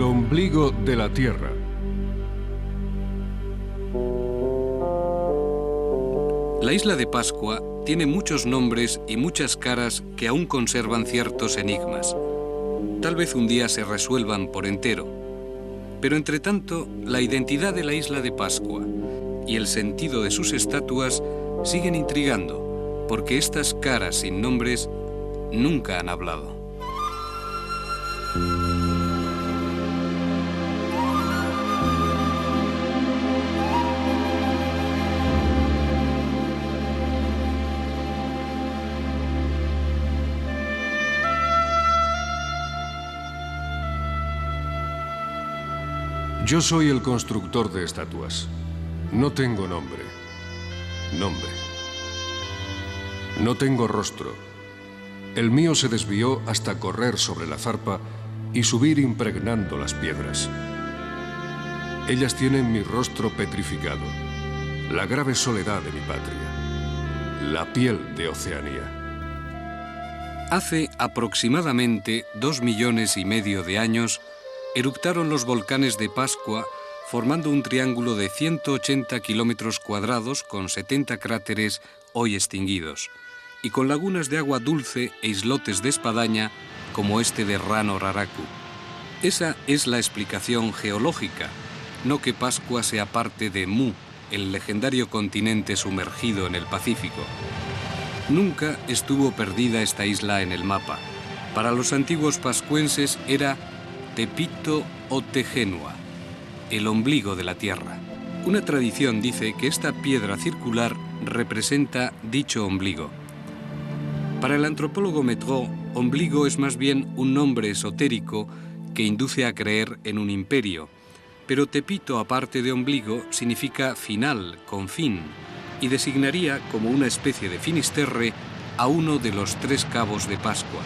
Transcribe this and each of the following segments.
ombligo de la Tierra. La isla de Pascua tiene muchos nombres y muchas caras que aún conservan ciertos enigmas. Tal vez un día se resuelvan por entero. Pero entre tanto, la identidad de la isla de Pascua y el sentido de sus estatuas siguen intrigando, porque estas caras sin nombres nunca han hablado. Yo soy el constructor de estatuas. No tengo nombre. No tengo rostro. El mío se desvió hasta correr sobre la zarpa y subir impregnando las piedras. Ellas tienen mi rostro petrificado, la grave soledad de mi patria, la piel de Oceanía. Hace aproximadamente 2,5 millones de años, eruptaron los volcanes de Pascua, formando un triángulo de 180 kilómetros cuadrados con 70 cráteres hoy extinguidos, y con lagunas de agua dulce e islotes de espadaña como este de Rano Raraku. Esa es la explicación geológica, no que Pascua sea parte de Mu, el legendario continente sumergido en el Pacífico. Nunca estuvo perdida esta isla en el mapa. Para los antiguos pascuenses era Tepito o Tegenua, el ombligo de la Tierra. Una tradición dice que esta piedra circular representa dicho ombligo. Para el antropólogo Metreau, ombligo es más bien un nombre esotérico que induce a creer en un imperio, pero Tepito, aparte de ombligo, significa final, confín, y designaría como una especie de Finisterre a uno de los 3 cabos de Pascua.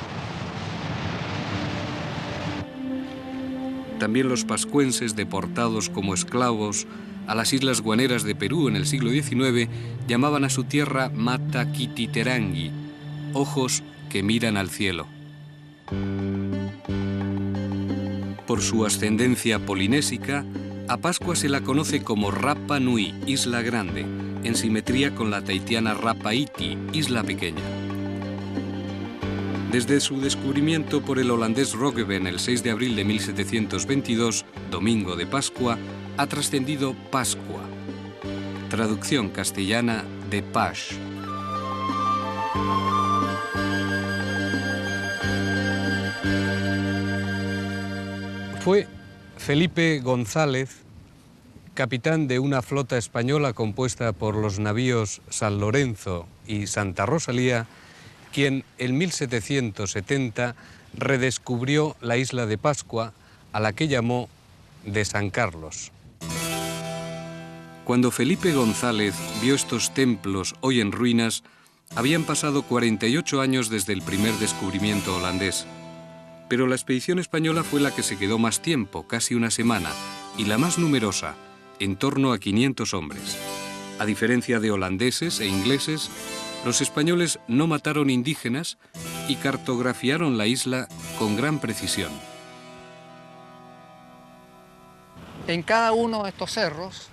También los pascuenses, deportados como esclavos a las islas guaneras de Perú en el siglo XIX, llamaban a su tierra Mata Kititerangi, ojos que miran al cielo. Por su ascendencia polinésica, a Pascua se la conoce como Rapa Nui, Isla Grande, en simetría con la tahitiana Rapa Iti, Isla Pequeña. Desde su descubrimiento por el holandés Roggeveen el 6 de abril de 1722, domingo de Pascua, ha trascendido Pascua, traducción castellana de Pasch. Fue Felipe González, capitán de una flota española compuesta por los navíos San Lorenzo y Santa Rosalía, quien en 1770 redescubrió la isla de Pascua, a la que llamó de San Carlos. Cuando Felipe González vio estos templos hoy en ruinas, habían pasado 48 años desde el primer descubrimiento holandés. Pero la expedición española fue la que se quedó más tiempo, casi una semana, y la más numerosa, en torno a 500 hombres. A diferencia de holandeses e ingleses, los españoles no mataron indígenas y cartografiaron la isla con gran precisión. En cada uno de estos cerros,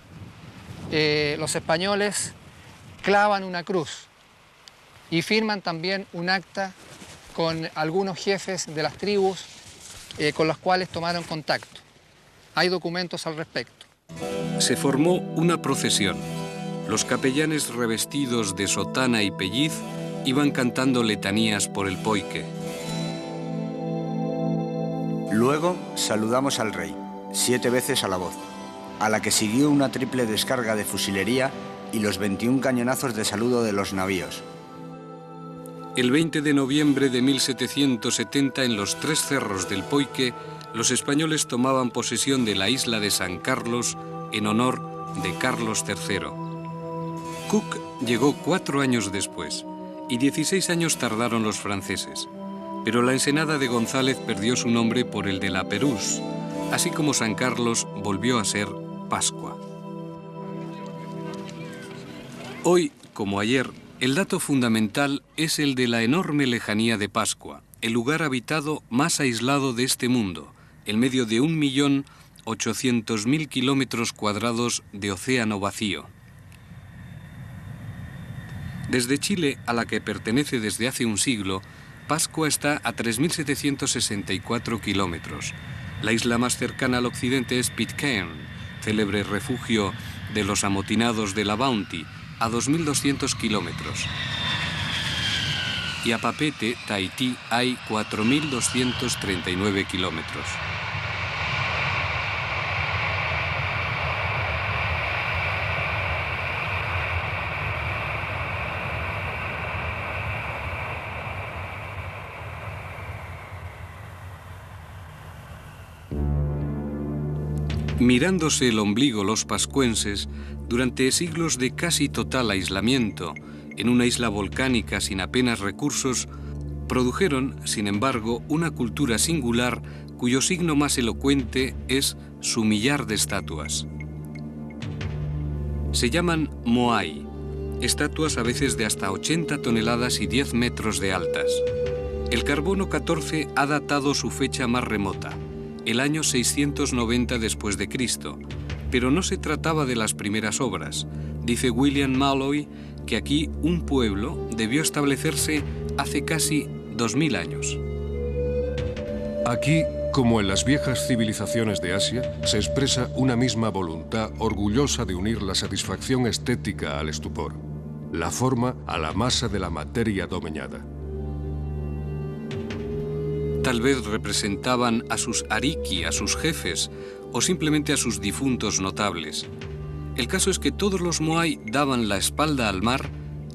los españoles clavan una cruz y firman también un acta con algunos jefes de las tribus con los cuales tomaron contacto. Hay documentos al respecto. Se formó una procesión. Los capellanes revestidos de sotana y pelliz iban cantando letanías por el Poique. Luego saludamos al rey, 7 veces a la voz, a la que siguió una triple descarga de fusilería y los 21 cañonazos de saludo de los navíos. El 20 de noviembre de 1770, en los 3 cerros del Poique, los españoles tomaban posesión de la isla de San Carlos en honor de Carlos III. Cook llegó 4 años después, y 16 años tardaron los franceses. Pero la ensenada de González perdió su nombre por el de la Perús, así como San Carlos volvió a ser Pascua. Hoy, como ayer, el dato fundamental es el de la enorme lejanía de Pascua, el lugar habitado más aislado de este mundo, en medio de 1.800.000 kilómetros cuadrados de océano vacío. Desde Chile, a la que pertenece desde hace un siglo, Pascua está a 3.764 kilómetros. La isla más cercana al occidente es Pitcairn, célebre refugio de los amotinados de la Bounty, a 2.200 kilómetros. Y a Papeete, Tahití, hay 4.239 kilómetros. Mirándose el ombligo los pascuenses, durante siglos de casi total aislamiento, en una isla volcánica sin apenas recursos, produjeron, sin embargo, una cultura singular cuyo signo más elocuente es su millar de estatuas. Se llaman moai, estatuas a veces de hasta 80 toneladas y 10 metros de altas. El carbono 14 ha datado su fecha más remota, el año 690 después de Cristo, pero no se trataba de las primeras obras. Dice William Malloy que aquí un pueblo debió establecerse hace casi 2000 años. Aquí, como en las viejas civilizaciones de Asia, se expresa una misma voluntad orgullosa de unir la satisfacción estética al estupor, la forma a la masa de la materia domeñada. Tal vez representaban a sus ariki, a sus jefes, o simplemente a sus difuntos notables. El caso es que todos los moai daban la espalda al mar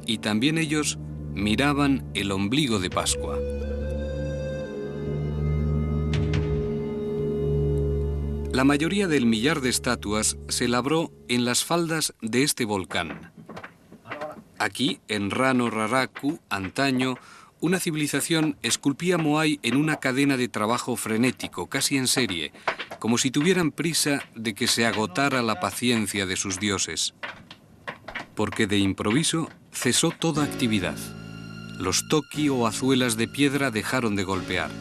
y también ellos miraban el ombligo de Pascua. La mayoría del millar de estatuas se labró en las faldas de este volcán. Aquí, en Rano Raraku, antaño, una civilización esculpía moai en una cadena de trabajo frenético, casi en serie, como si tuvieran prisa de que se agotara la paciencia de sus dioses. Porque de improviso cesó toda actividad. Los toki o azuelas de piedra dejaron de golpear.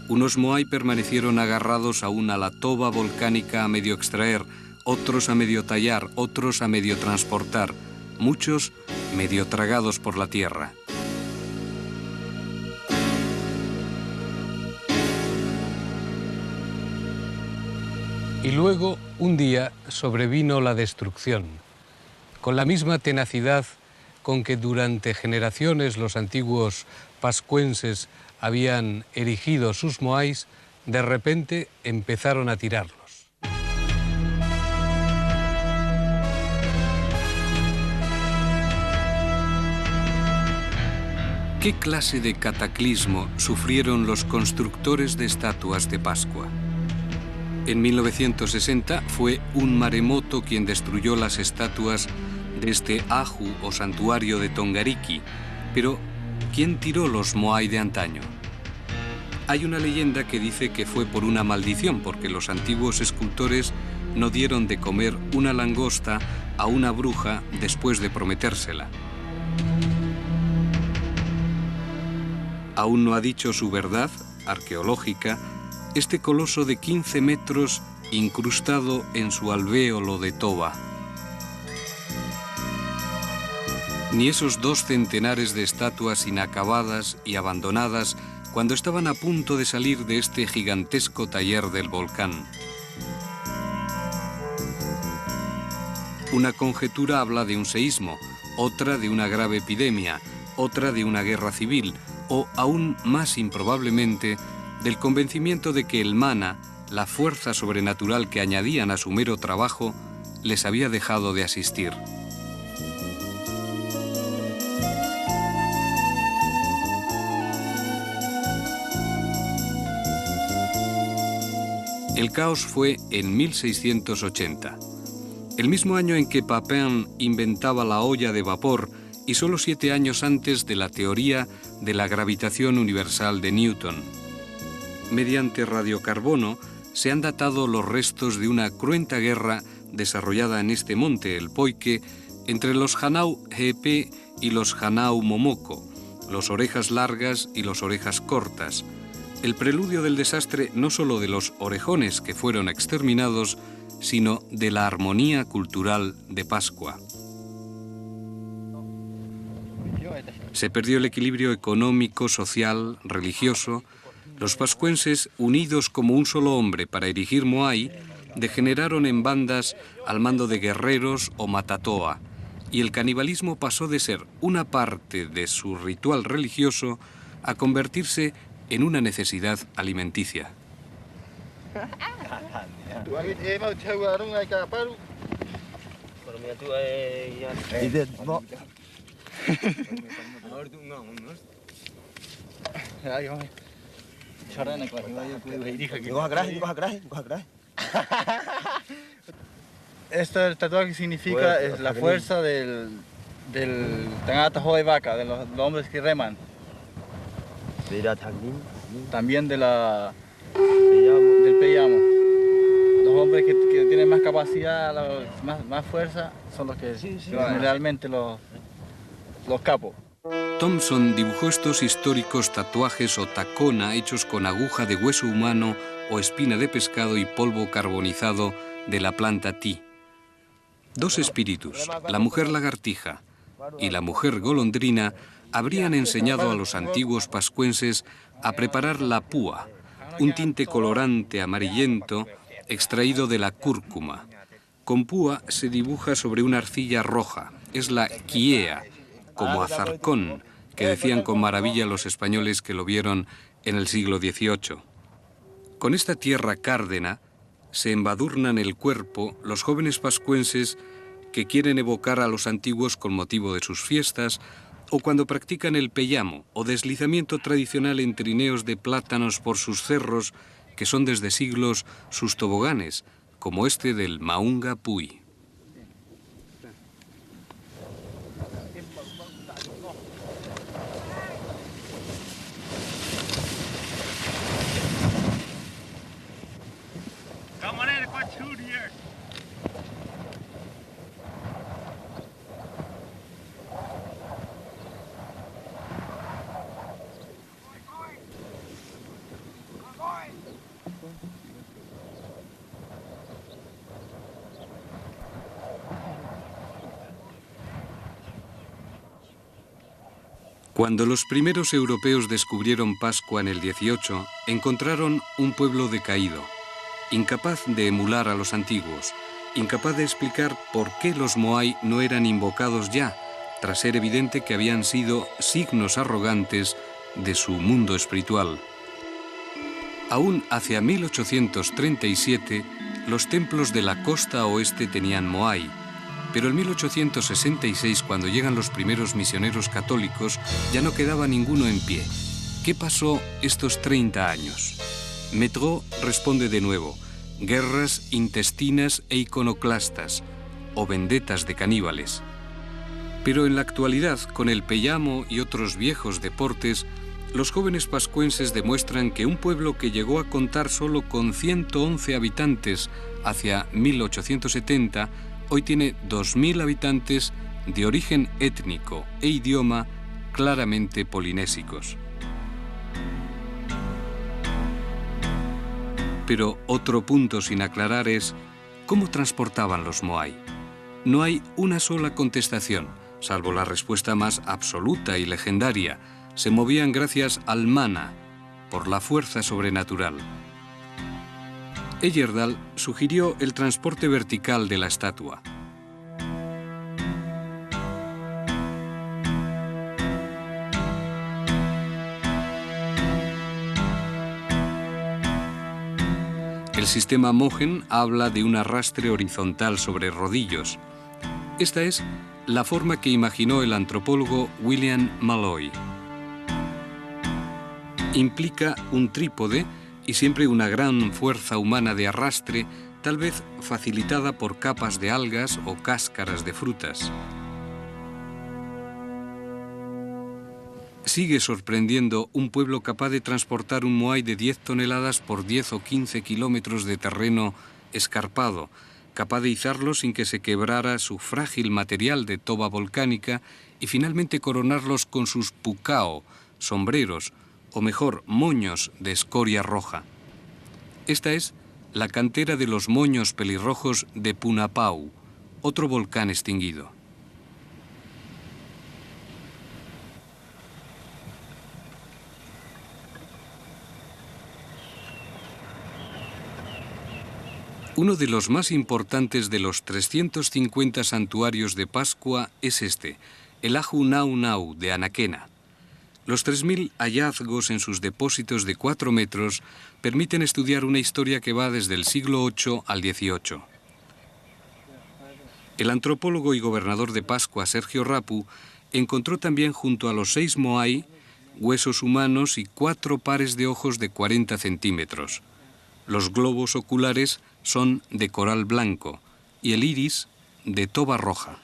Unos moai permanecieron agarrados aún a la toba volcánica a medio extraer, otros a medio tallar, otros a medio transportar, muchos medio tragados por la tierra. Y luego, un día, sobrevino la destrucción. Con la misma tenacidad con que durante generaciones los antiguos pascuenses habían erigido sus moais, de repente empezaron a tirarlos. ¿Qué clase de cataclismo sufrieron los constructores de estatuas de Pascua? En 1960 fue un maremoto quien destruyó las estatuas de este Ahu o santuario de Tongariki, pero ¿quién tiró los moai de antaño? Hay una leyenda que dice que fue por una maldición, porque los antiguos escultores no dieron de comer una langosta a una bruja después de prometérsela. Aún no ha dicho su verdad arqueológica este coloso de 15 metros incrustado en su alvéolo de toba. Ni esos 2 centenares de estatuas inacabadas y abandonadas cuando estaban a punto de salir de este gigantesco taller del volcán. Una conjetura habla de un seísmo, otra de una grave epidemia, otra de una guerra civil, o aún más improbablemente, del convencimiento de que el mana, la fuerza sobrenatural que añadían a su mero trabajo, les había dejado de asistir. El caos fue en 1680, el mismo año en que Papin inventaba la olla de vapor y solo 7 años antes de la teoría de la gravitación universal de Newton. Mediante radiocarbono se han datado los restos de una cruenta guerra desarrollada en este monte, el Poike, entre los Hanau Hepe y los Hanau Momoko, los orejas largas y los orejas cortas, el preludio del desastre no solo de los orejones que fueron exterminados, sino de la armonía cultural de Pascua. Se perdió el equilibrio económico, social, religioso. Los pascuenses, unidos como un solo hombre para erigir Moai, degeneraron en bandas al mando de guerreros o matatoa, y el canibalismo pasó de ser una parte de su ritual religioso a convertirse en una necesidad alimenticia. Esto, el tatuaje significa es la fuerza del Tangata Joy Vaca, de los hombres que reman. También del Peyamo. Los hombres que tienen más capacidad, más fuerza, son los que generalmente los capos. Thompson dibujó estos históricos tatuajes o tacona hechos con aguja de hueso humano o espina de pescado y polvo carbonizado de la planta ti. Dos espíritus, la mujer lagartija y la mujer golondrina, habrían enseñado a los antiguos pascuenses a preparar la púa, un tinte colorante amarillento extraído de la cúrcuma. Con púa se dibuja sobre una arcilla roja, es la quiea, como azarcón, que decían con maravilla los españoles que lo vieron en el siglo XVIII. Con esta tierra cárdena se embadurnan el cuerpo los jóvenes pascuenses que quieren evocar a los antiguos con motivo de sus fiestas o cuando practican el peyamo o deslizamiento tradicional en trineos de plátanos por sus cerros, que son desde siglos sus toboganes, como este del Maunga Puy. Cuando los primeros europeos descubrieron Pascua en el 18, encontraron un pueblo decaído, incapaz de emular a los antiguos, incapaz de explicar por qué los Moai no eran invocados ya, tras ser evidente que habían sido signos arrogantes de su mundo espiritual. Aún hacia 1837, los templos de la costa oeste tenían Moai, pero en 1866, cuando llegan los primeros misioneros católicos, ya no quedaba ninguno en pie. ¿Qué pasó estos 30 años? Metro responde de nuevo: guerras intestinas e iconoclastas, o vendetas de caníbales. Pero en la actualidad, con el peyamo y otros viejos deportes, los jóvenes pascuenses demuestran que un pueblo que llegó a contar solo con 111 habitantes hacia 1870, hoy tiene 2.000 habitantes de origen étnico e idioma claramente polinésicos. Pero otro punto sin aclarar es cómo transportaban los Moai. No hay una sola contestación, salvo la respuesta más absoluta y legendaria. Se movían gracias al mana, por la fuerza sobrenatural. Heyerdahl sugirió el transporte vertical de la estatua. El sistema Mogen habla de un arrastre horizontal sobre rodillos. Esta es la forma que imaginó el antropólogo William Malloy. Implica un trípode y siempre una gran fuerza humana de arrastre, tal vez facilitada por capas de algas o cáscaras de frutas. Sigue sorprendiendo un pueblo capaz de transportar un Moai de 10 toneladas por 10 o 15 kilómetros de terreno escarpado, capaz de izarlo sin que se quebrara su frágil material de toba volcánica y finalmente coronarlos con sus pukao, sombreros, o mejor, moños de escoria roja. Esta es la cantera de los moños pelirrojos de Punapau, otro volcán extinguido. Uno de los más importantes de los 350 santuarios de Pascua es este, el Ahu Nau Nau de Anaquena. Los 3.000 hallazgos en sus depósitos de 4 metros permiten estudiar una historia que va desde el siglo VIII al XVIII. El antropólogo y gobernador de Pascua, Sergio Rapu, encontró también junto a los 6 moai huesos humanos y 4 pares de ojos de 40 centímetros. Los globos oculares son de coral blanco y el iris de toba roja.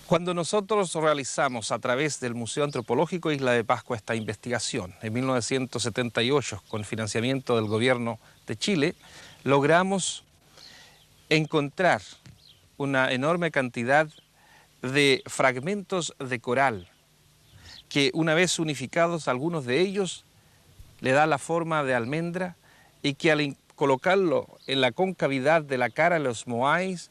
Cuando nosotros realizamos a través del Museo Antropológico Isla de Pascua esta investigación en 1978 con financiamiento del gobierno de Chile, logramos encontrar una enorme cantidad de fragmentos de coral que una vez unificados, algunos de ellos le da la forma de almendra y que al colocarlo en la concavidad de la cara de los moais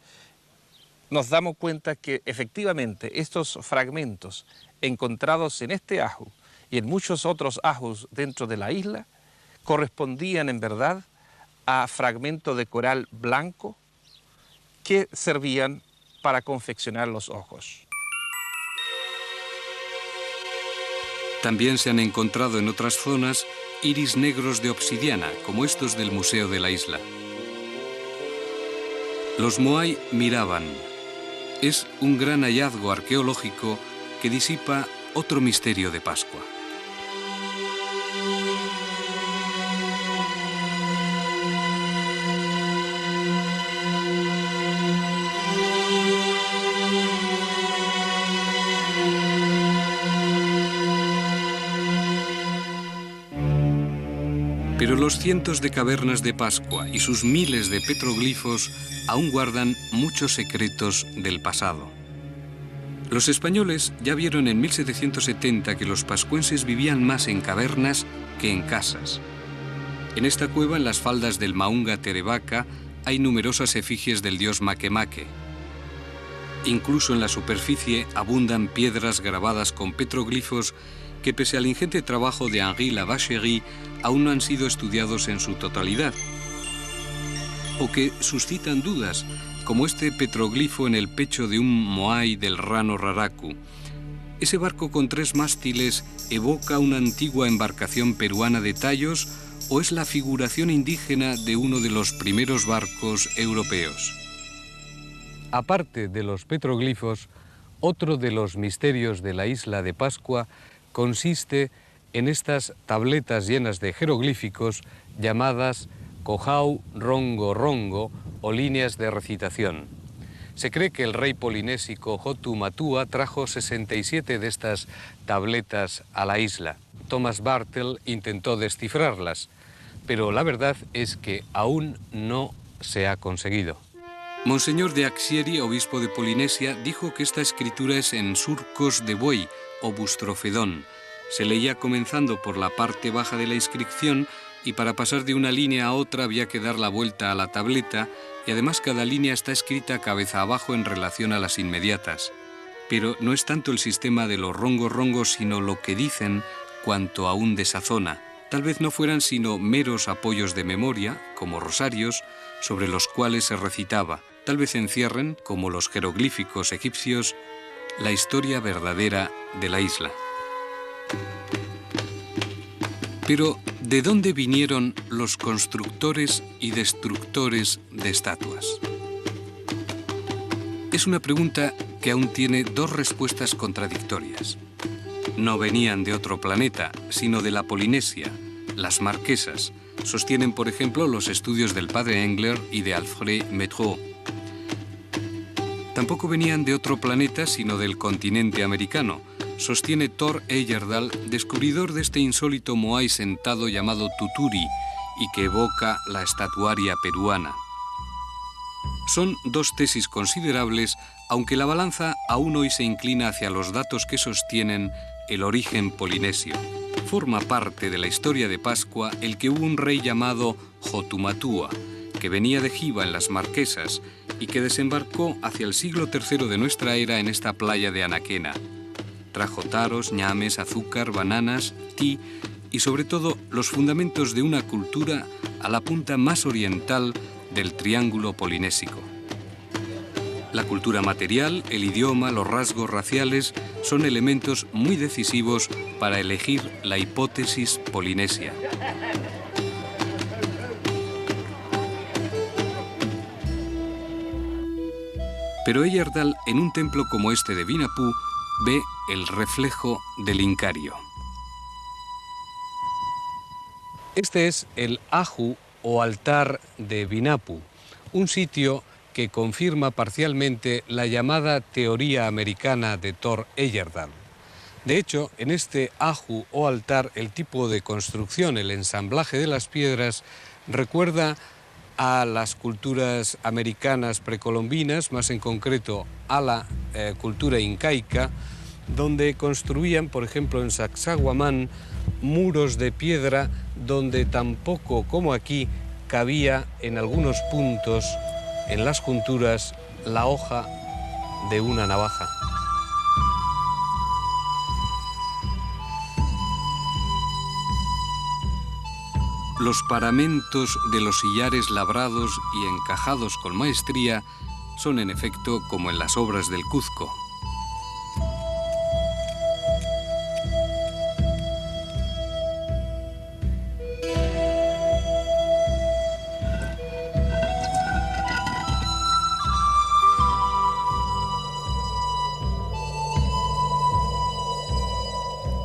nos damos cuenta que efectivamente estos fragmentos encontrados en este ajo y en muchos otros ajos dentro de la isla correspondían en verdad a fragmentos de coral blanco que servían para confeccionar los ojos. También se han encontrado en otras zonas iris negros de obsidiana, como estos del Museo de la Isla. Los moai miraban. Es un gran hallazgo arqueológico que disipa otro misterio de Pascua. Pero los cientos de cavernas de Pascua y sus miles de petroglifos aún guardan muchos secretos del pasado. Los españoles ya vieron en 1770 que los pascuenses vivían más en cavernas que en casas. En esta cueva, en las faldas del Maunga Terevaca, hay numerosas efigies del dios Makemake. Incluso en la superficie abundan piedras grabadas con petroglifos que, pese al ingente trabajo de Henri Lavacherie, aún no han sido estudiados en su totalidad, o que suscitan dudas, como este petroglifo en el pecho de un moai del Rano Raraku. Ese barco con 3 mástiles evoca una antigua embarcación peruana de tallos o es la figuración indígena de uno de los primeros barcos europeos. Aparte de los petroglifos, otro de los misterios de la isla de Pascua consiste en estas tabletas llenas de jeroglíficos llamadas Kohau Rongo Rongo o líneas de recitación. Se cree que el rey polinésico Hotu Matua trajo 67 de estas tabletas a la isla. Thomas Bartel intentó descifrarlas, pero la verdad es que aún no se ha conseguido. Monseñor de Axieri, obispo de Polinesia, dijo que esta escritura es en surcos de buey o bustrofedón. Se leía comenzando por la parte baja de la inscripción y para pasar de una línea a otra había que dar la vuelta a la tableta y además cada línea está escrita cabeza abajo en relación a las inmediatas. Pero no es tanto el sistema de los rongos sino lo que dicen cuanto aún desazona. Tal vez no fueran sino meros apoyos de memoria, como rosarios, sobre los cuales se recitaba. Tal vez encierren, como los jeroglíficos egipcios, la historia verdadera de la isla. Pero, ¿de dónde vinieron los constructores y destructores de estatuas? Es una pregunta que aún tiene 2 respuestas contradictorias. No venían de otro planeta, sino de la Polinesia, las Marquesas, sostienen, por ejemplo, los estudios del padre Engler y de Alfred Métraux. Tampoco venían de otro planeta, sino del continente americano, sostiene Thor Heyerdahl, descubridor de este insólito moai sentado llamado Tuturi y que evoca la estatuaria peruana. Son dos tesis considerables, aunque la balanza aún hoy se inclina hacia los datos que sostienen el origen polinesio. Forma parte de la historia de Pascua el que hubo un rey llamado Hotumatua, que venía de Jiva en las Marquesas y que desembarcó hacia el siglo III de nuestra era en esta playa de Anaquena. Trajo taros, ñames, azúcar, bananas, ti y sobre todo los fundamentos de una cultura a la punta más oriental del triángulo polinésico. La cultura material, el idioma, los rasgos raciales son elementos muy decisivos para elegir la hipótesis polinesia. Pero Heyerdahl, en un templo como este de Vinapú, ve el reflejo del Incario. Este es el Aju o altar de Vinapú, un sitio que confirma parcialmente la llamada teoría americana de Thor Heyerdahl. De hecho, en este Aju o altar, el tipo de construcción, el ensamblaje de las piedras, recuerda a las culturas americanas precolombinas, más en concreto a la cultura incaica, donde construían, por ejemplo, en Sacsayhuamán, muros de piedra donde tampoco, como aquí, cabía en algunos puntos, en las junturas, la hoja de una navaja. Los paramentos de los sillares labrados y encajados con maestría son en efecto como en las obras del Cuzco.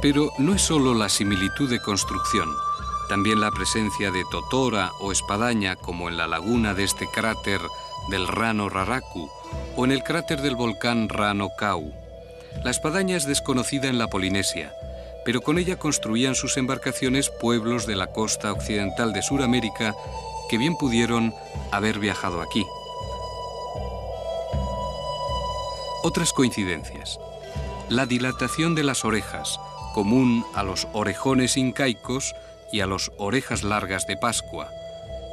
Pero no es solo la similitud de construcción, también la presencia de totora o espadaña, como en la laguna de este cráter del Rano Raraku o en el cráter del volcán Rano Kau. La espadaña es desconocida en la Polinesia, pero con ella construían sus embarcaciones pueblos de la costa occidental de Sudamérica que bien pudieron haber viajado aquí. Otras coincidencias. La dilatación de las orejas, común a los orejones incaicos y a los orejas largas de Pascua,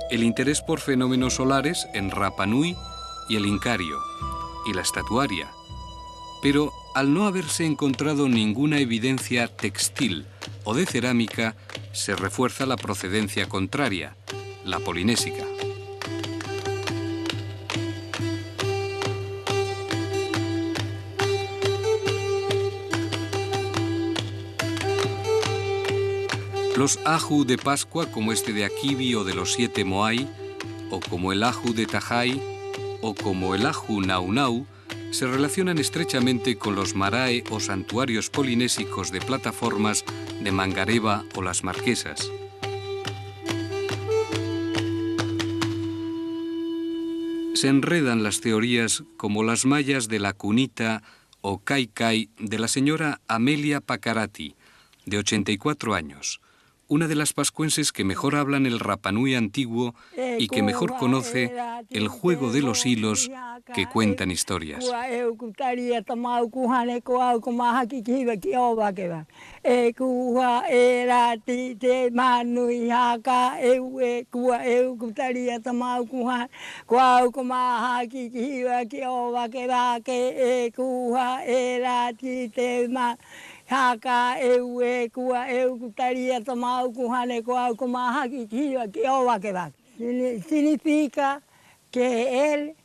el interés por fenómenos solares en Rapa Nui y el Incario, y la estatuaria. Pero al no haberse encontrado ninguna evidencia textil o de cerámica, se refuerza la procedencia contraria, la polinésica. Los aju de Pascua, como este de Akibi o de los 7 Moai, o como el aju de Tajai, o como el aju Naunau, se relacionan estrechamente con los marae o santuarios polinésicos de plataformas de Mangareva o las Marquesas. Se enredan las teorías como las mayas de la cunita o Kaikai de la señora Amelia Pacarati, de 84 años, una de las pascuenses que mejor hablan el Rapa Nui antiguo y que mejor conoce el juego de los hilos que cuentan historias. Haka ewe kua kutaria tomau kuhane kua kumahaki kiwa kioba que va. Significa que él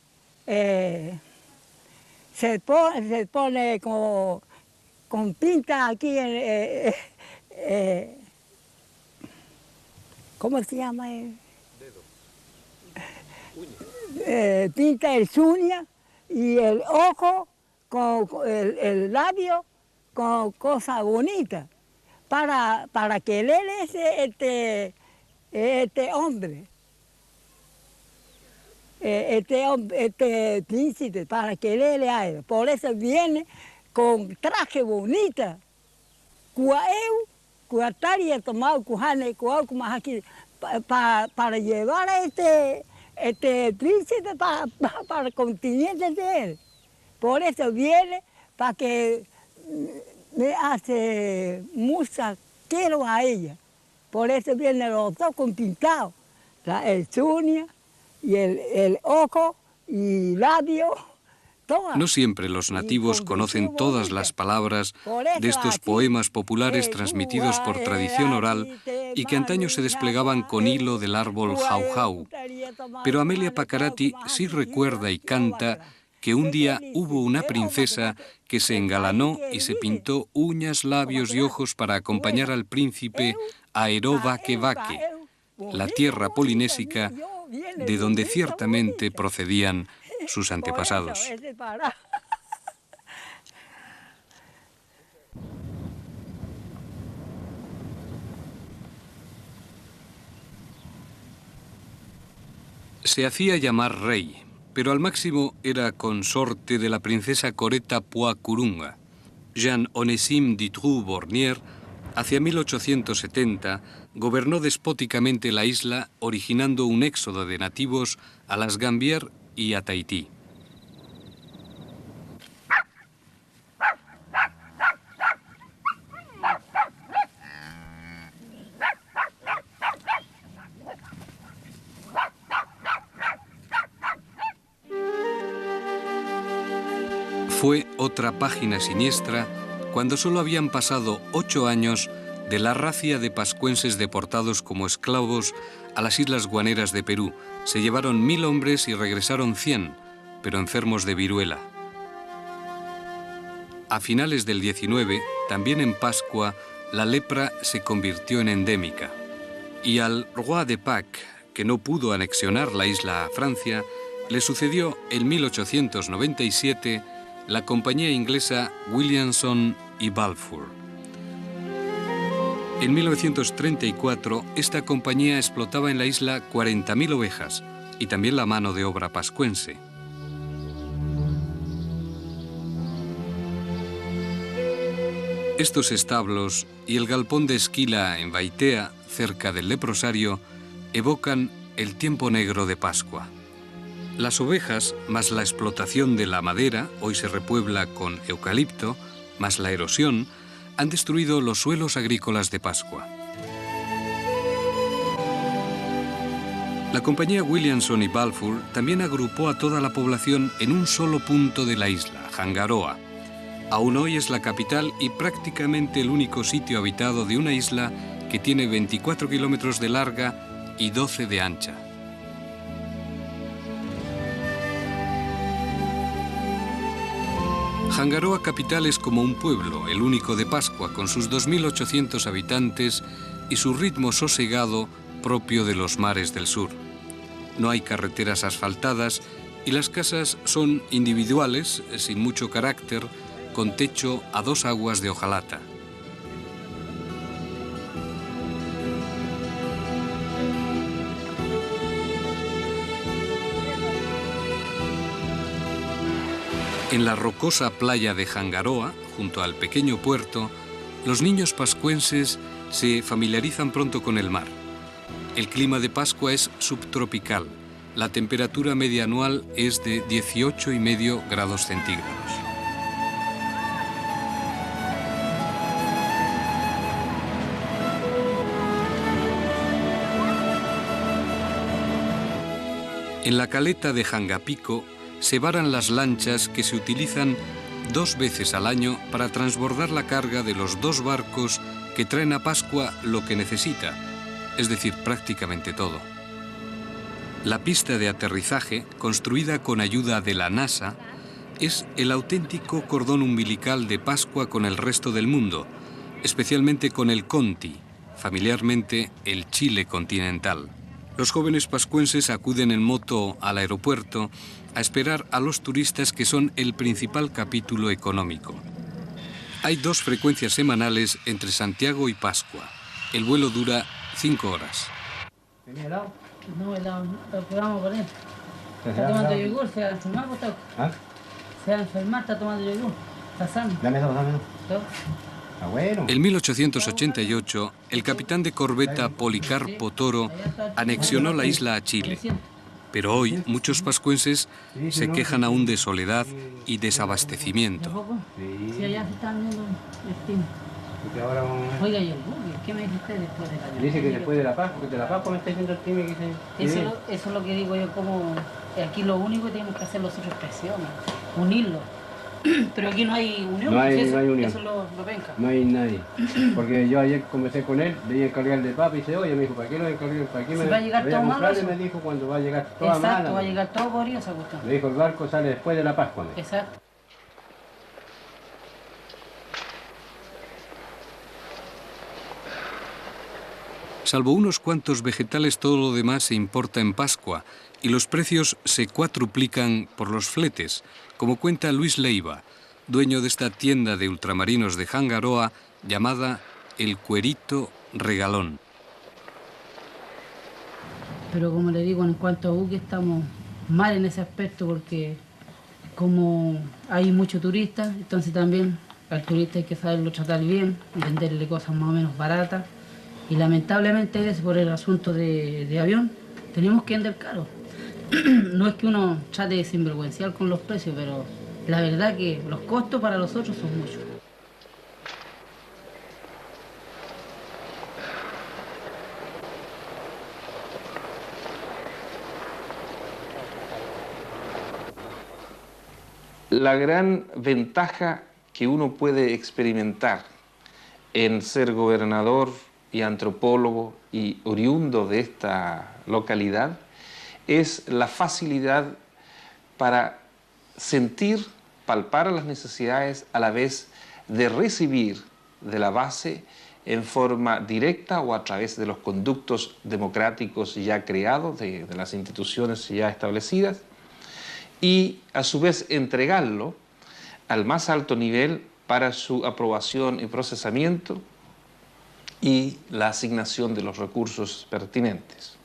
se pone con pinta aquí ¿cómo se llama? Pinta el uña y el ojo con el labio con cosas bonitas, para que él es este hombre, este príncipe, para que él a él. Por eso viene con traje bonita. para llevar a este príncipe para el continente de él. Por eso viene para que me hace mucha quiero a ella. Por eso vienen los dos con pintado, el uña y el ojo y labio. Todas. No siempre los nativos conocen todas las palabras de estos poemas populares transmitidos por tradición oral y que antaño se desplegaban con hilo del árbol jau-jau. Pero Amelia Paccarati sí recuerda y canta que un día hubo una princesa que se engalanó y se pintó uñas, labios y ojos para acompañar al príncipe a Ero Vaque Vaque, la tierra polinésica de donde ciertamente procedían sus antepasados. Se hacía llamar rey, pero al máximo era consorte de la princesa Coreta Poix-Curunga. Jean Onésime Dutroux-Bornier, hacia 1870, gobernó despóticamente la isla, originando un éxodo de nativos a las Gambier y a Tahití. Fue otra página siniestra cuando solo habían pasado 8 años de la racia de pascuenses deportados como esclavos a las Islas Guaneras de Perú. Se llevaron 1000 hombres y regresaron 100, pero enfermos de viruela. A finales del 19, también en Pascua, la lepra se convirtió en endémica. Y al Roi de Pâques, que no pudo anexionar la isla a Francia, le sucedió en 1897 la compañía inglesa Williamson y Balfour. En 1934, esta compañía explotaba en la isla 40.000 ovejas y también la mano de obra pascuense. Estos establos y el galpón de Esquila en Baitea, cerca del leprosario, evocan el tiempo negro de Pascua. Las ovejas, más la explotación de la madera, hoy se repuebla con eucalipto, más la erosión, han destruido los suelos agrícolas de Pascua. La compañía Williamson y Balfour también agrupó a toda la población en un solo punto de la isla, Hangaroa. Aún hoy es la capital y prácticamente el único sitio habitado de una isla que tiene 24 kilómetros de larga y 12 de ancha. Hangaroa capital es como un pueblo, el único de Pascua, con sus 2.800 habitantes y su ritmo sosegado propio de los mares del sur. No hay carreteras asfaltadas y las casas son individuales, sin mucho carácter, con techo a 2 aguas de hojalata. En la rocosa playa de Hangaroa, junto al pequeño puerto, los niños pascuenses se familiarizan pronto con el mar. El clima de Pascua es subtropical. La temperatura media anual es de 18,5 grados centígrados. En la caleta de Hangapico se varan las lanchas que se utilizan 2 veces al año para transbordar la carga de los 2 barcos que traen a Pascua lo que necesita, es decir, prácticamente todo. La pista de aterrizaje, construida con ayuda de la NASA, es el auténtico cordón umbilical de Pascua con el resto del mundo, especialmente con el Conti, familiarmente el Chile continental. Los jóvenes pascuenses acuden en moto al aeropuerto a esperar a los turistas que son el principal capítulo económico. Hay 2 frecuencias semanales entre Santiago y Pascua. El vuelo dura 5 horas. ¿Tenía helado? No, helado, lo que vamos a poner. Está tomando yogur, se va a enfermar, ¿Ah? Se va a enfermar, está tomando yogur. Está sano. Dame 2, dame 2. En 1888, el capitán de corbeta Policarpo Toro anexionó la isla a Chile. Pero hoy muchos pascuenses se quejan aún de soledad y desabastecimiento. Sí, allá se están viendo destino. Oiga, ¿y el buque? ¿Qué me dijiste después de la... Dice que después de la Pascua me está diciendo el time que se... Eso es lo que digo yo, como aquí lo único que tenemos que hacer nosotros es presiones, unirlo. Pero aquí no hay unión, no hay unión. Eso lo venga. No hay nadie. Porque yo ayer conversé con él, le iba a encargar de papa y dice, oye, me dijo, ¿para qué lo encargué? ¿Para qué me va a llegar todo malo eso? Me dijo cuando va a llegar toda mala. Exacto, va a llegar todo podrido esa cuestión. Me dijo, el barco sale después de la Pascua. Exacto. Salvo unos cuantos vegetales, todo lo demás se importa en Pascua y los precios se cuatruplican por los fletes, como cuenta Luis Leiva, dueño de esta tienda de ultramarinos de Jangaroa llamada El Cuerito Regalón. Pero como le digo, en cuanto a buque estamos mal en ese aspecto porque como hay muchos turistas, entonces también al turista hay que saberlo tratar bien y venderle cosas más o menos baratas. Y lamentablemente es por el asunto de avión, tenemos que vender caro. No es que uno trate de sinvergüenciar con los precios, pero la verdad que los costos para los otros son muchos. La gran ventaja que uno puede experimentar en ser gobernador y antropólogo y oriundo de esta localidad es la facilidad para sentir, palpar las necesidades a la vez de recibir de la base en forma directa o a través de los conductos democráticos ya creados, de las instituciones ya establecidas, y a su vez entregarlo al más alto nivel para su aprobación y procesamiento y la asignación de los recursos pertinentes.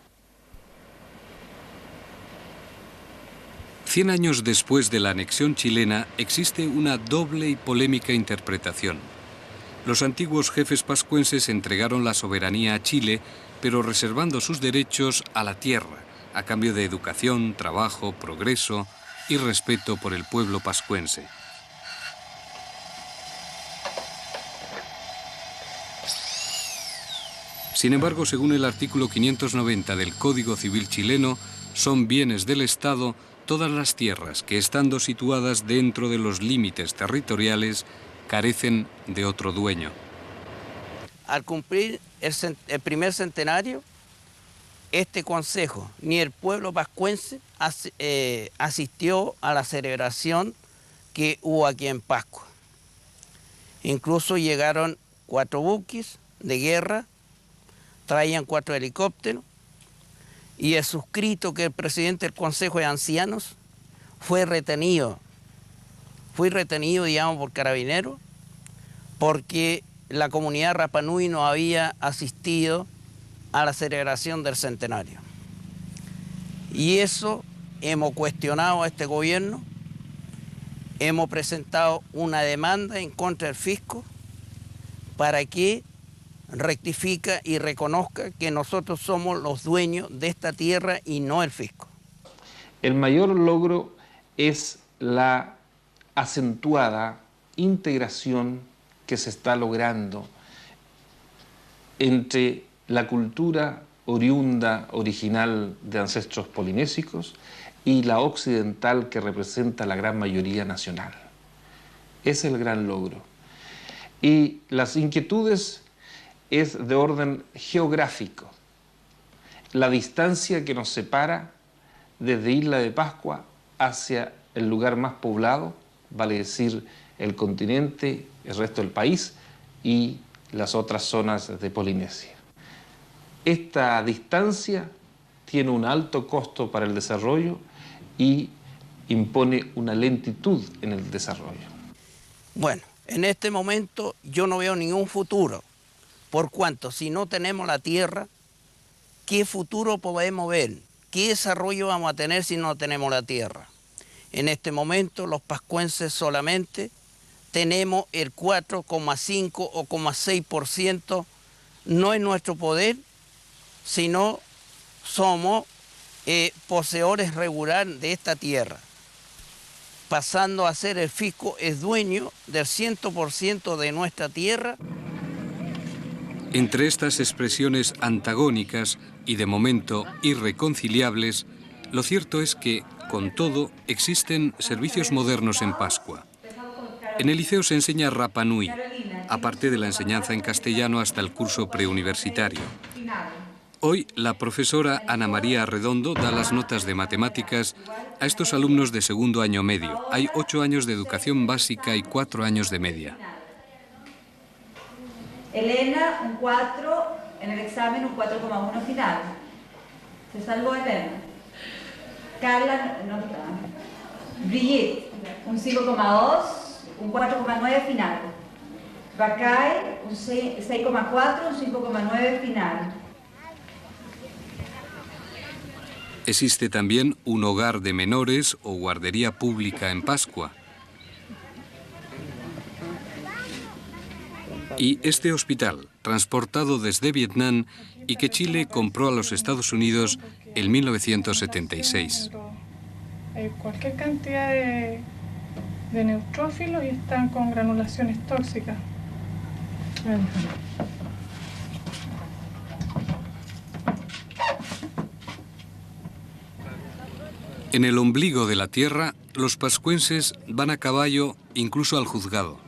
100 años después de la anexión chilena existe una doble y polémica interpretación. Los antiguos jefes pascuenses entregaron la soberanía a Chile, pero reservando sus derechos a la tierra, a cambio de educación, trabajo, progreso y respeto por el pueblo pascuense. Sin embargo, según el artículo 590 del Código Civil chileno, son bienes del Estado todas las tierras que, estando situadas dentro de los límites territoriales, carecen de otro dueño. Al cumplir el primer centenario, este consejo, ni el pueblo pascuense, asistió a la celebración que hubo aquí en Pascua. Incluso llegaron 4 buques de guerra, traían 4 helicópteros, y el suscrito que el presidente del Consejo de Ancianos fue retenido, digamos, por carabineros, porque la comunidad Rapa Nui no había asistido a la celebración del centenario. Y eso hemos cuestionado a este gobierno, hemos presentado una demanda en contra del fisco para que rectifica y reconozca que nosotros somos los dueños de esta tierra y no el fisco. El mayor logro es la acentuada integración que se está logrando entre la cultura oriunda, original de ancestros polinésicos y la occidental que representa la gran mayoría nacional. Es el gran logro. Y las inquietudes es de orden geográfico. La distancia que nos separa desde Isla de Pascua hacia el lugar más poblado, vale decir el continente, el resto del país y las otras zonas de Polinesia. Esta distancia tiene un alto costo para el desarrollo y impone una lentitud en el desarrollo. Bueno, en este momento yo no veo ningún futuro, por cuanto si no tenemos la tierra, ¿qué futuro podemos ver? ¿Qué desarrollo vamos a tener si no tenemos la tierra? En este momento los pascuenses solamente tenemos el 4,5 o 6% no en nuestro poder, sino somos poseedores regulares de esta tierra, pasando a ser el fisco es dueño del 100% de nuestra tierra. Entre estas expresiones antagónicas y de momento irreconciliables, lo cierto es que, con todo, existen servicios modernos en Pascua. En el liceo se enseña Rapa Nui, aparte de la enseñanza en castellano hasta el curso preuniversitario. Hoy, la profesora Ana María Arredondo da las notas de matemáticas a estos alumnos de segundo año medio. Hay 8 años de educación básica y 4 años de media. Elena, un 4, en el examen un 4,1 final. Se salvó Elena. Carla, no está. Brigitte, un 5,2, un 4,9 final. Bacay, un 6,4, un 5,9 final. Existe también un hogar de menores o guardería pública en Pascua. Y este hospital, transportado desde Vietnam y que Chile compró a los Estados Unidos en 1976. Hay cualquier cantidad de neutrófilos y están con granulaciones tóxicas. En el ombligo de la tierra, los pascuenses van a caballo incluso al juzgado.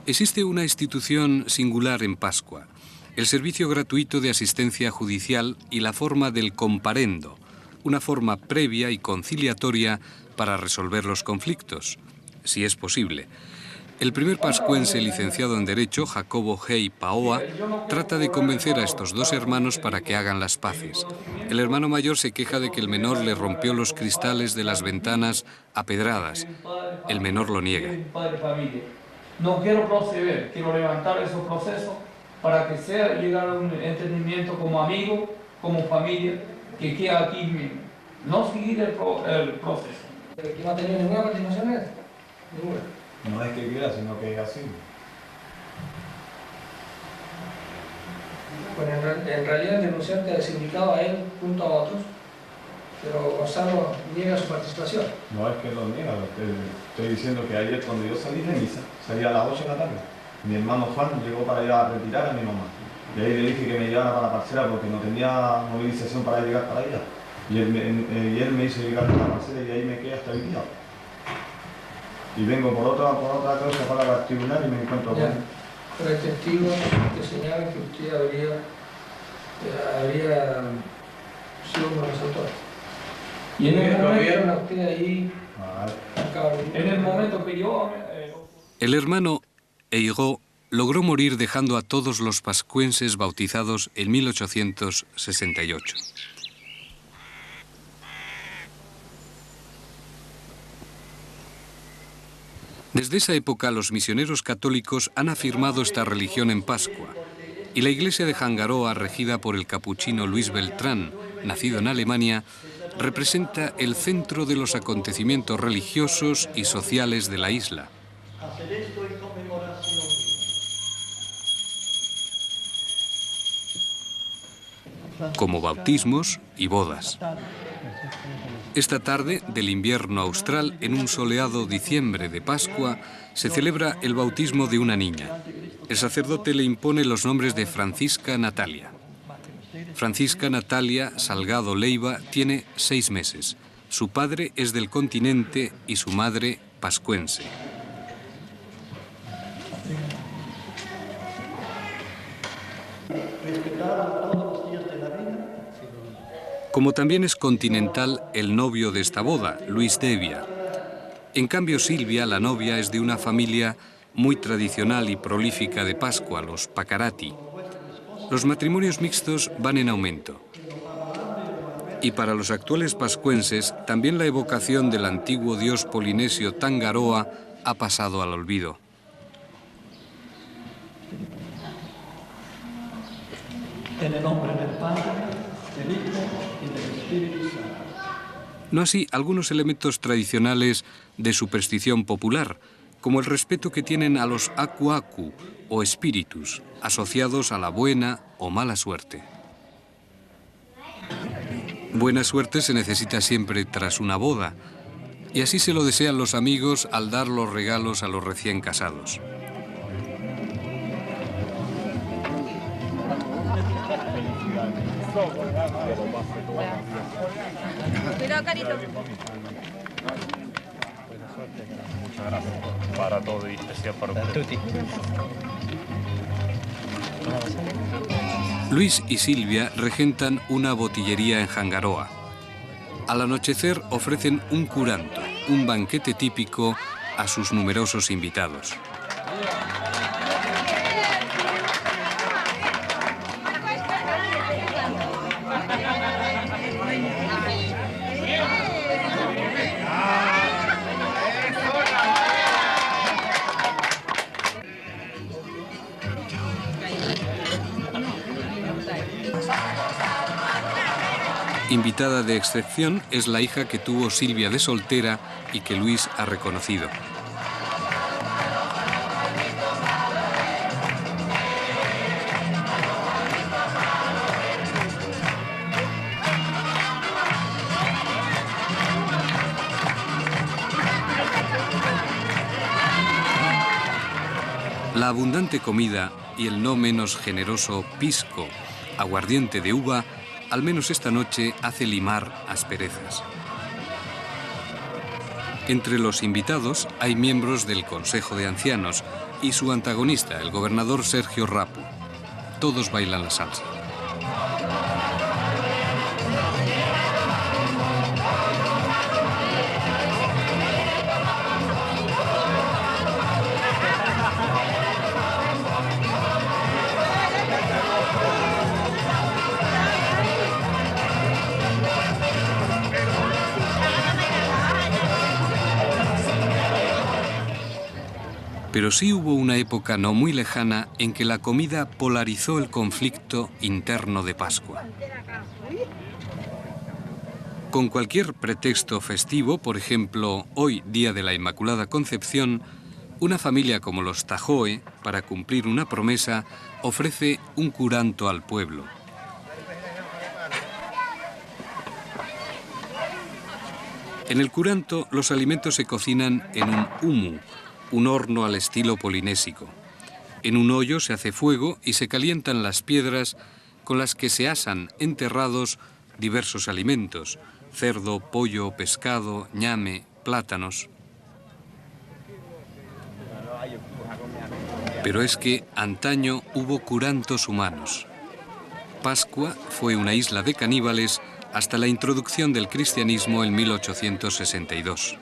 Existe una institución singular en Pascua, el servicio gratuito de asistencia judicial y la forma del comparendo, una forma previa y conciliatoria para resolver los conflictos, si es posible. El primer pascuense licenciado en Derecho, Jacobo Hey Paoa, trata de convencer a estos dos hermanos para que hagan las paces. El hermano mayor se queja de que el menor le rompió los cristales de las ventanas a pedradas. El menor lo niega. No quiero proceder, quiero levantar esos procesos para que sea llegar a un entendimiento como amigo, como familia, que queda aquí mismo. No seguir el proceso. ¿Que no ha tenido ninguna participación en eso? Ninguna. No es que quiera, sino que es así. Bueno, en realidad el denunciante ha desindicado a él junto a otros, pero Gonzalo niega su participación. No es que lo niega, estoy diciendo que ayer cuando yo salí de misa, salí a las 8 de la tarde, mi hermano Juan llegó para ir a retirar a mi mamá. Y ahí le dije que me llevara para la parcela porque no tenía movilización para llegar para allá. Y él me hizo llegar a la parcela y ahí me quedé hasta el día. Y vengo por otra causa para el tribunal y me encuentro con él. Pero hay testigos que señalan que usted habría sido un asaltador. Y en el momento, a usted ahí, en el momento que yo... El hermano Eigo logró morir dejando a todos los pascuenses bautizados en 1868. Desde esa época, los misioneros católicos han afirmado esta religión en Pascua, y la iglesia de Jangaroa, regida por el capuchino Luis Beltrán, nacido en Alemania, representa el centro de los acontecimientos religiosos y sociales de la isla. Como bautismos y bodas. Esta tarde del invierno austral, en un soleado diciembre de Pascua, se celebra el bautismo de una niña. El sacerdote le impone los nombres de Francisca Natalia. Francisca Natalia Salgado Leiva tiene 6 meses. Su padre es del continente y su madre pascuense. Como también es continental el novio de esta boda, Luis Devia. En cambio, Silvia, la novia, es de una familia muy tradicional y prolífica de Pascua, los Pacarati. Los matrimonios mixtos van en aumento. Y para los actuales pascuenses, también la evocación del antiguo dios polinesio Tangaroa ha pasado al olvido. En el nombre del Padre, del Hijo y del Espíritu Santo. No así algunos elementos tradicionales de superstición popular, como el respeto que tienen a los aku-aku o espíritus, asociados a la buena o mala suerte. Buena suerte se necesita siempre tras una boda, y así se lo desean los amigos al dar los regalos a los recién casados. Cuidado, Carito. Muchas gracias para todo y especial para usted. Luis y Silvia regentan una botillería en Hangaroa. Al anochecer ofrecen un curanto, un banquete típico, a sus numerosos invitados. Invitada de excepción es la hija que tuvo Silvia de soltera y que Luis ha reconocido. La abundante comida y el no menos generoso pisco, aguardiente de uva, al menos esta noche hace limar asperezas. Entre los invitados hay miembros del Consejo de Ancianos y su antagonista, el gobernador Sergio Rapu. Todos bailan la salsa. Pero sí hubo una época no muy lejana en que la comida polarizó el conflicto interno de Pascua. Con cualquier pretexto festivo, por ejemplo, hoy, Día de la Inmaculada Concepción, una familia como los Tajoe, para cumplir una promesa, ofrece un curanto al pueblo. En el curanto, los alimentos se cocinan en un umu, un horno al estilo polinésico. En un hoyo se hace fuego y se calientan las piedras con las que se asan enterrados diversos alimentos: cerdo, pollo, pescado, ñame, plátanos. Pero es que antaño hubo curantos humanos. Pascua fue una isla de caníbales hasta la introducción del cristianismo en 1862.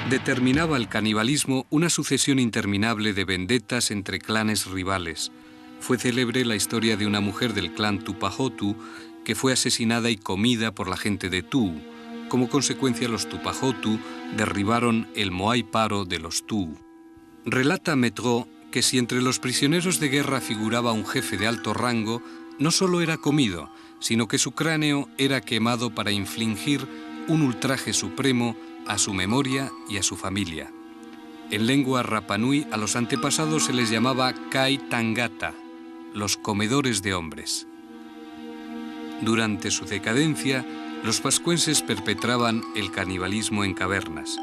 Determinaba el canibalismo una sucesión interminable de vendetas entre clanes rivales. Fue célebre la historia de una mujer del clan Tupahotu que fue asesinada y comida por la gente de Tuu. Como consecuencia, los Tupahotu derribaron el Moai Paro de los Tuu. Relata Metro que si entre los prisioneros de guerra figuraba un jefe de alto rango, no solo era comido, sino que su cráneo era quemado para infligir un ultraje supremo a su memoria y a su familia. En lengua rapanui, a los antepasados se les llamaba Kai Tangata, los comedores de hombres. Durante su decadencia, los pascuenses perpetraban el canibalismo en cavernas.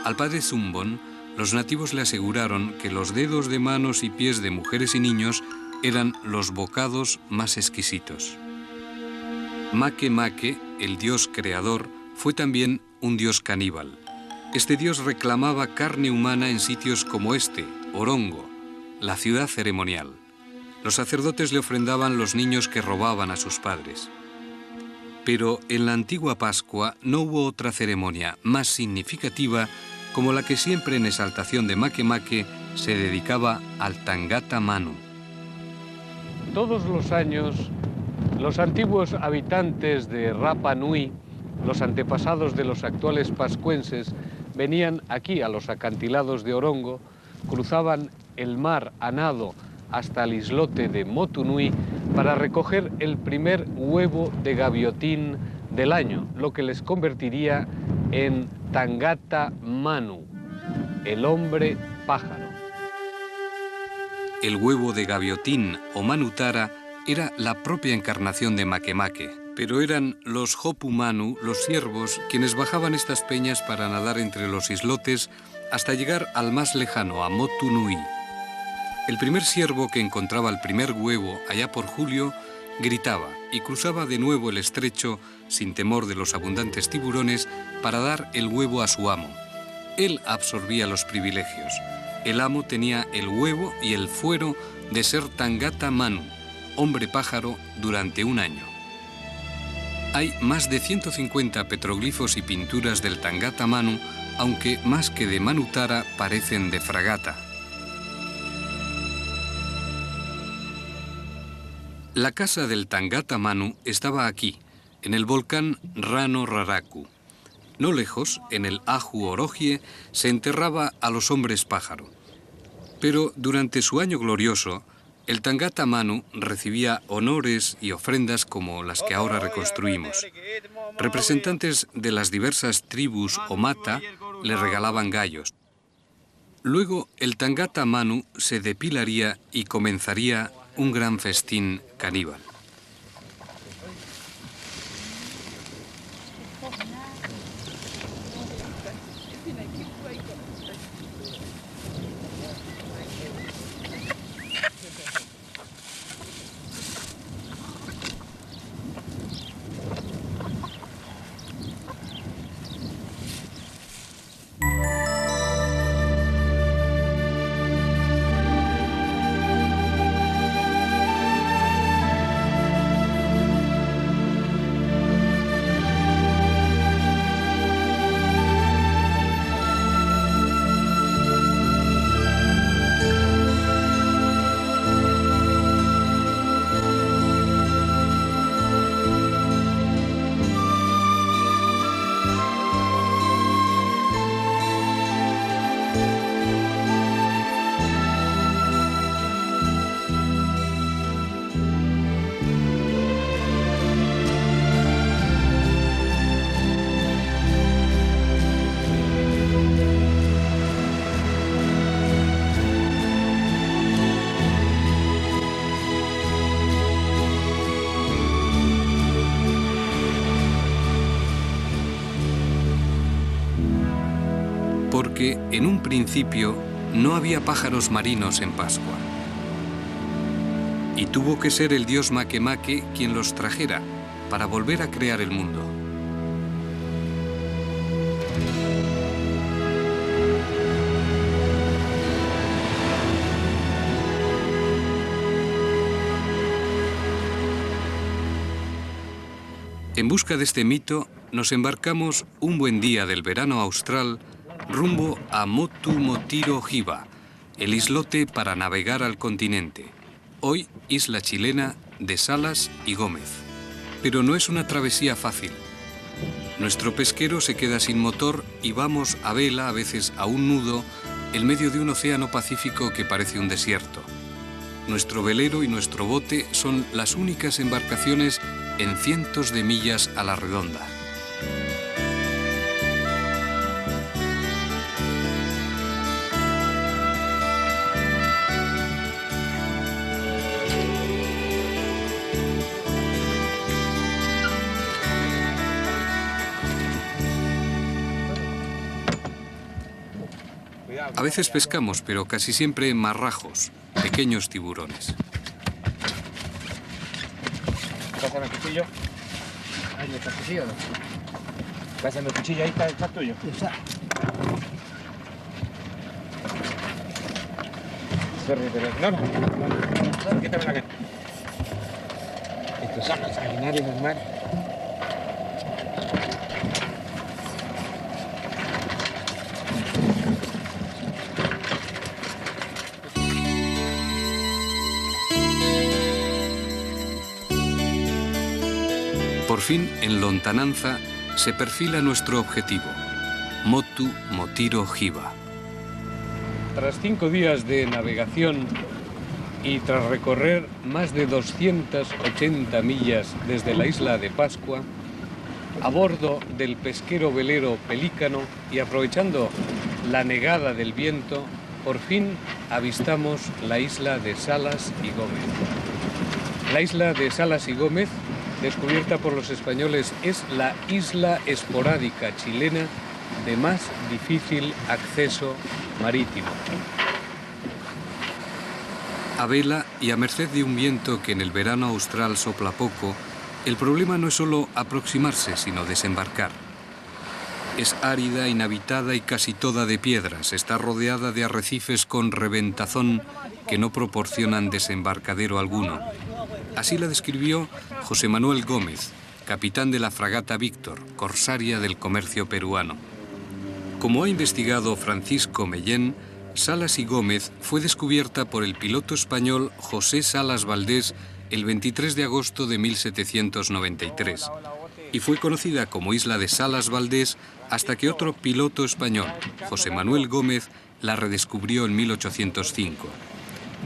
Al padre Zumbon, los nativos le aseguraron que los dedos de manos y pies de mujeres y niños eran los bocados más exquisitos. Make Make, el dios creador, fue también un dios caníbal. Este dios reclamaba carne humana en sitios como este, Orongo, la ciudad ceremonial. Los sacerdotes le ofrendaban los niños que robaban a sus padres. Pero en la antigua Pascua no hubo otra ceremonia más significativa como la que siempre en exaltación de Make Make se dedicaba al Tangata Manu. Todos los años, los antiguos habitantes de Rapa Nui, los antepasados de los actuales pascuenses, venían aquí a los acantilados de Orongo, cruzaban el mar a nado hasta el islote de Motunui para recoger el primer huevo de gaviotín del año, lo que les convertiría en Tangata Manu, el hombre pájaro. El huevo de gaviotín o manutara era la propia encarnación de Makemake, pero eran los Hopu Manu, los ciervos, quienes bajaban estas peñas para nadar entre los islotes hasta llegar al más lejano, a Motu Nui. El primer ciervo que encontraba el primer huevo allá por julio gritaba y cruzaba de nuevo el estrecho sin temor de los abundantes tiburones para dar el huevo a su amo. Él absorbía los privilegios. El amo tenía el huevo y el fuero de ser Tangata Manu, hombre pájaro, durante un año. Hay más de 150 petroglifos y pinturas del Tangata Manu, aunque más que de manutara parecen de fragata. La casa del Tangata Manu estaba aquí, en el volcán Rano Raraku. No lejos, en el Ahu Orogie, se enterraba a los hombres pájaro. Pero durante su año glorioso, el Tangata Manu recibía honores y ofrendas como las que ahora reconstruimos. Representantes de las diversas tribus o mata le regalaban gallos. Luego el Tangata Manu se depilaría y comenzaría un gran festín caníbal. Porque en un principio no había pájaros marinos en Pascua. Y tuvo que ser el dios Makemake quien los trajera para volver a crear el mundo. En busca de este mito, nos embarcamos un buen día del verano austral rumbo a Motu Motiro Hiva, el islote para navegar al continente, hoy isla chilena de Salas y Gómez. Pero no es una travesía fácil. Nuestro pesquero se queda sin motor y vamos a vela, a veces a un nudo, en medio de un océano Pacífico que parece un desierto. Nuestro velero y nuestro bote son las únicas embarcaciones en cientos de millas a la redonda. A veces pescamos, pero casi siempre marrajos, pequeños tiburones. Pásame el cuchillo. Ahí está el cuchillo, ¿no? Pásame el cuchillo, ahí está el tuyo. No, quítame la cara. Estos son los sanguinarios del mar. Por fin, en lontananza, se perfila nuestro objetivo, Motu Motiro Hiva. Tras 5 días de navegación, Y tras recorrer más de 280 millas desde la isla de Pascua, a bordo del pesquero velero Pelícano y aprovechando la negada del viento, por fin avistamos la isla de Salas y Gómez. La isla de Salas y Gómez, descubierta por los españoles, es la isla esporádica chilena de más difícil acceso marítimo. A vela y a merced de un viento que en el verano austral sopla poco, el problema no es solo aproximarse, sino desembarcar. Es árida, inhabitada y casi toda de piedras. Está rodeada de arrecifes con reventazón que no proporcionan desembarcadero alguno. Así la describió José Manuel Gómez, capitán de la fragata Víctor, corsaria del comercio peruano. Como ha investigado Francisco Mellén, Salas y Gómez fue descubierta por el piloto español José Salas Valdés el 23 de agosto de 1793 y fue conocida como Isla de Salas Valdés hasta que otro piloto español, José Manuel Gómez, la redescubrió en 1805.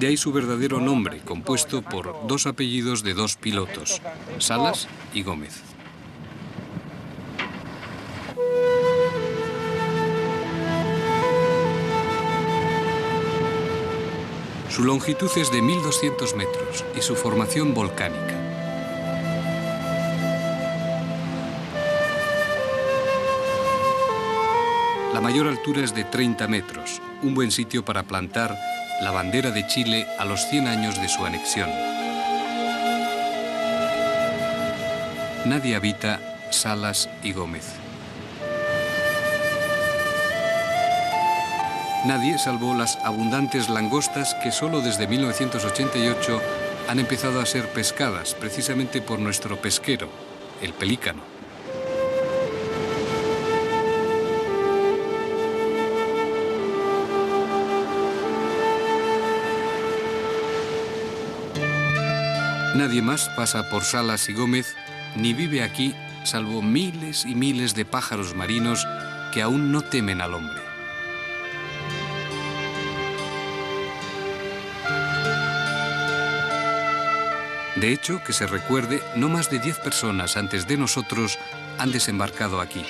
De ahí su verdadero nombre, compuesto por dos apellidos de dos pilotos, Salas y Gómez. Su longitud es de 1.200 metros y su formación volcánica. La mayor altura es de 30 metros, un buen sitio para plantar la bandera de Chile a los 100 años de su anexión. Nadie habita Salas y Gómez. Nadie, salvo las abundantes langostas que solo desde 1988 han empezado a ser pescadas, precisamente por nuestro pesquero, el Pelícano. Nadie más pasa por Salas y Gómez, ni vive aquí, salvo miles y miles de pájaros marinos que aún no temen al hombre. De hecho, que se recuerde, no más de 10 personas antes de nosotros han desembarcado aquí.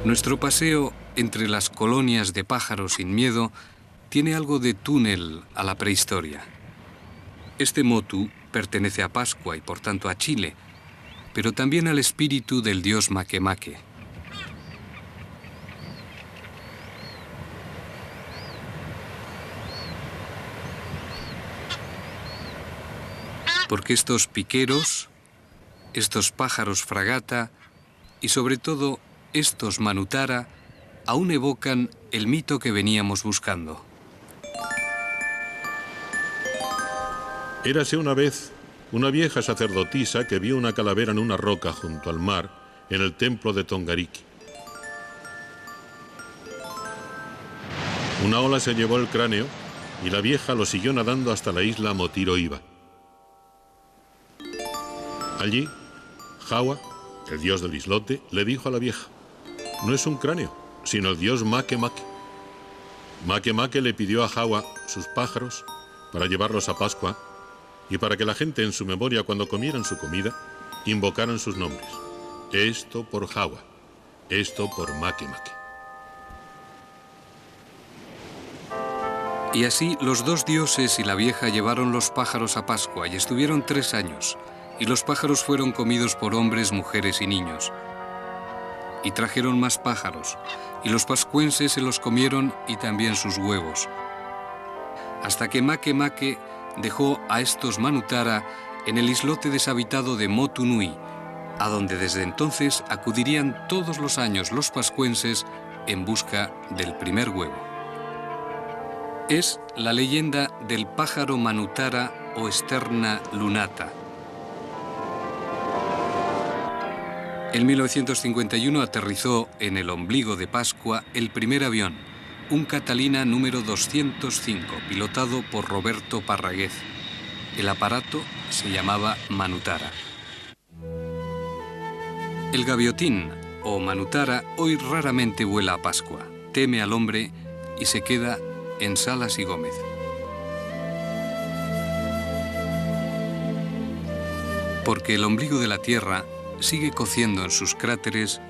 Nuestro paseo entre las colonias de pájaros sin miedo tiene algo de túnel a la prehistoria. Este motu pertenece a Pascua y por tanto a Chile, pero también al espíritu del dios Makemake. Porque estos piqueros, estos pájaros fragata y sobre todo estos manutara aún evocan el mito que veníamos buscando. Érase una vez una vieja sacerdotisa que vio una calavera en una roca junto al mar en el templo de Tongariki. Una ola se llevó el cráneo y la vieja lo siguió nadando hasta la isla Motiro-Iba. Allí, Jawa, el dios del islote, le dijo a la vieja: no es un cráneo, sino el dios Makemake. Makemake le pidió a Jawa sus pájaros para llevarlos a Pascua y para que la gente en su memoria, cuando comieran su comida, invocaran sus nombres. Esto por Jawa, esto por Makemake. Y así los dos dioses y la vieja llevaron los pájaros a Pascua y estuvieron 3 años, y los pájaros fueron comidos por hombres, mujeres y niños. Y trajeron más pájaros, y los pascuenses se los comieron y también sus huevos. Hasta que Makemake dejó a estos manutara en el islote deshabitado de Motu Nui, a donde desde entonces acudirían todos los años los pascuenses en busca del primer huevo. Es la leyenda del pájaro Manutara o Sterna lunata. En 1951 aterrizó en el ombligo de Pascua el primer avión, un Catalina número 205, pilotado por Roberto Parraguez. El aparato se llamaba Manutara. El gaviotín, o Manutara, hoy raramente vuela a Pascua, teme al hombre y se queda en Salas y Gómez. Porque el ombligo de la Tierra sigue cociendo en sus cráteres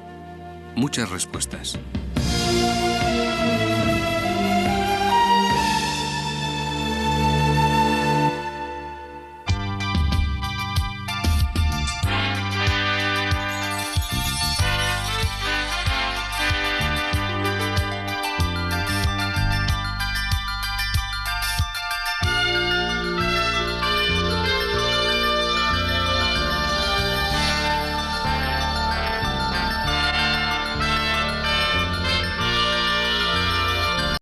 muchas respuestas.